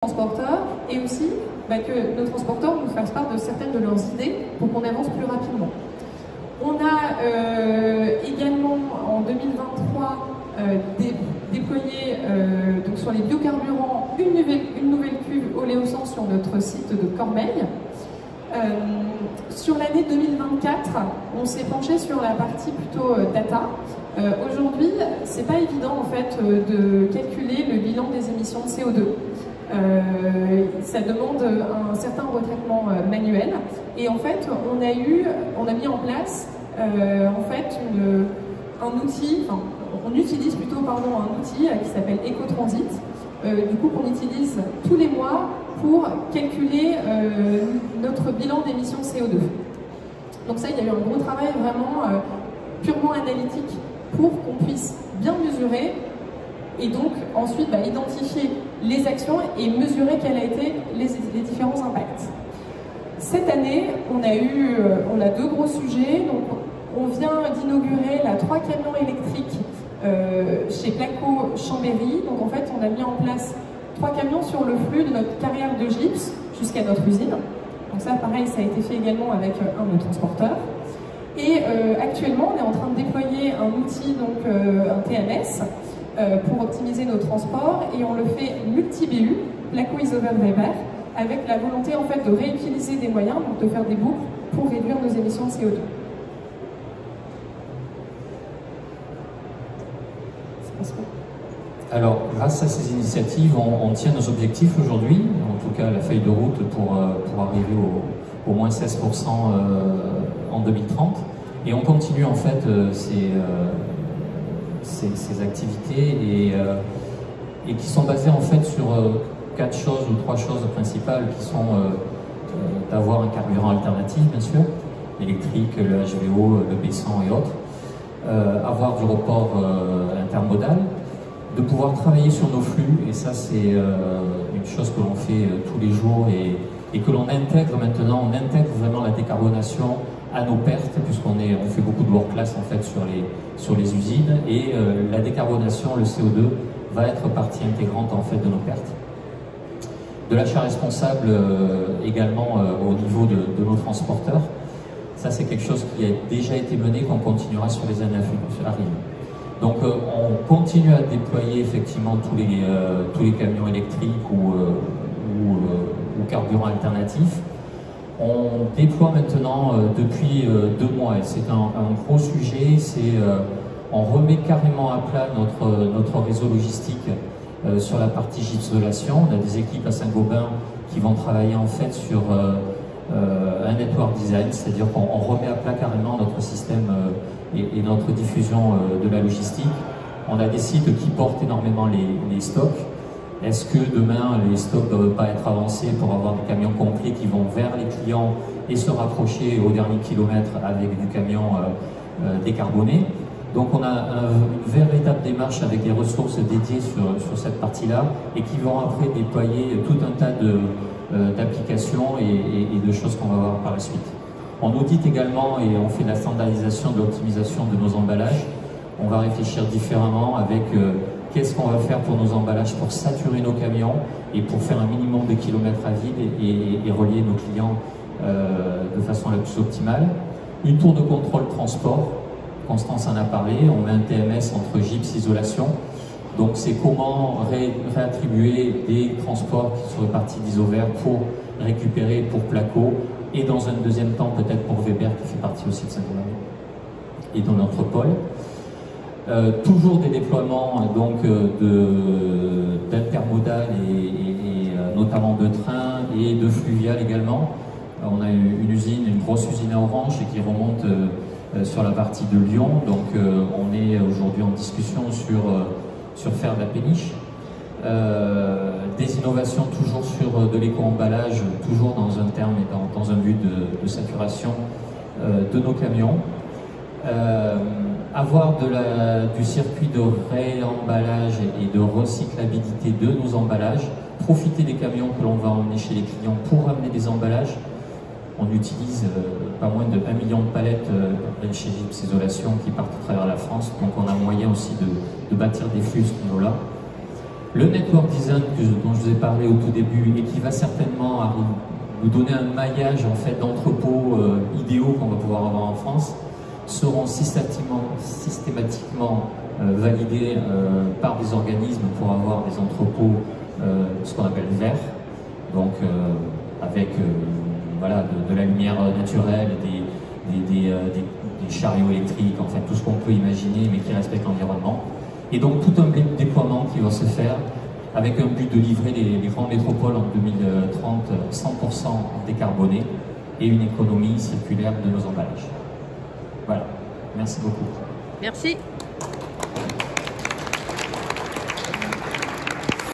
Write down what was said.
transporteurs et aussi que nos transporteurs nous fassent part de certaines de leurs idées pour qu'on avance plus rapidement. On a également en 2023 déployé donc sur les biocarburants une nouvelle cuve Oléocent sur notre site de Cormeilles. Sur l'année 2024, on s'est penché sur la partie plutôt data. Aujourd'hui, c'est pas évident en fait de calculer le bilan des émissions de CO2. Ça demande un certain retraitement manuel et en fait on a mis en place en fait un outil, enfin, on utilise plutôt un outil qui s'appelle EcoTransit, du coup qu'on utilise tous les mois pour calculer notre bilan d'émissions CO2. Donc ça, il y a eu un gros travail vraiment purement analytique pour qu'on puisse bien mesurer et donc ensuite identifier les actions et mesurer quels ont été les différents impacts. Cette année, on a deux gros sujets. Donc, on vient d'inaugurer la 3 camions électriques chez Placo Chambéry. Donc en fait, on a mis en place 3 camions sur le flux de notre carrière de gypse jusqu'à notre usine. Donc ça, pareil, ça a été fait également avec un de nos transporteurs. Et actuellement, on est en train de déployer un outil, donc un TMS, pour optimiser nos transports, et on le fait multi-BU, Placo Isover Weber, avec la volonté en fait de réutiliser des moyens, donc de faire des boucles pour réduire nos émissions de CO2. Alors, grâce à ces initiatives, on tient nos objectifs aujourd'hui, en tout cas la feuille de route pour arriver au moins 16% en 2030, et on continue en fait ces activités et qui sont basées en fait sur 4 choses ou 3 choses principales qui sont d'avoir un carburant alternatif bien sûr, électrique, le HVO, le B100 et autres, avoir du report intermodal, de pouvoir travailler sur nos flux, et ça c'est une chose que l'on fait tous les jours et que l'on intègre maintenant, on intègre vraiment la décarbonation à nos pertes, puisqu'on fait beaucoup de work class en fait sur les usines, et la décarbonation, le CO2, va être partie intégrante en fait de nos pertes. De l'achat responsable également au niveau de nos transporteurs. Ça c'est quelque chose qui a déjà été mené, qu'on continuera sur les années à venir. Donc on continue à déployer effectivement tous les camions électriques ou carburants alternatifs. On déploie maintenant depuis 2 mois, et c'est un gros sujet, on remet carrément à plat notre réseau logistique sur la partie gypsolation. On a des équipes à Saint-Gobain qui vont travailler en fait sur un network design, c'est-à-dire qu'on remet à plat carrément notre système et notre diffusion de la logistique. On a des sites qui portent énormément les stocks. Est-ce que demain les stocks ne doivent pas être avancés pour avoir des camions complets qui vont vers les clients et se rapprocher au dernier kilomètre avec du camion décarboné? Donc on a une véritable démarche avec des ressources dédiées sur cette partie-là, et qui vont après déployer tout un tas d'applications et de choses qu'on va voir par la suite. On audite également et on fait de la standardisation, de l'optimisation de nos emballages. On va réfléchir différemment avec qu'est-ce qu'on va faire pour nos emballages pour saturer nos camions et pour faire un minimum de kilomètres à vide et relier nos clients de façon la plus optimale. Une tour de contrôle transport, Constance en a parlé, on met un TMS entre gypse et isolation. Donc c'est comment réattribuer des transports qui sont répartis d'Isover pour récupérer pour Placo, et dans un deuxième temps peut-être pour Weber qui fait partie aussi de Saint-Gobain et dans notre pôle. Toujours des déploiements donc d'intermodal et notamment de train et de fluvial également. On a une grosse usine à Orange qui remonte sur la partie de Lyon, donc on est aujourd'hui en discussion sur faire de la péniche. Des innovations toujours sur de l'éco-emballage, toujours dans un terme et dans un but de saturation de nos camions. Avoir du circuit de réemballage et de recyclabilité de nos emballages, profiter des camions que l'on va emmener chez les clients pour amener des emballages. On utilise pas moins de 1 million de palettes chez Gypse Isolation qui partent à travers la France, donc on a moyen aussi de bâtir des flux à ce niveau-là. Le network design dont je vous ai parlé au tout début et qui va certainement nous donner un maillage en fait, d'entrepôts idéaux qu'on va pouvoir avoir en France seront systématiquement validés par des organismes pour avoir des entrepôts, ce qu'on appelle verts, donc avec voilà, de la lumière naturelle, des chariots électriques, en fait tout ce qu'on peut imaginer mais qui respecte l'environnement. Et donc tout un déploiement qui va se faire avec un but de livrer les grandes métropoles en 2030 100% décarbonés et une économie circulaire de nos emballages. Voilà, merci beaucoup. Merci.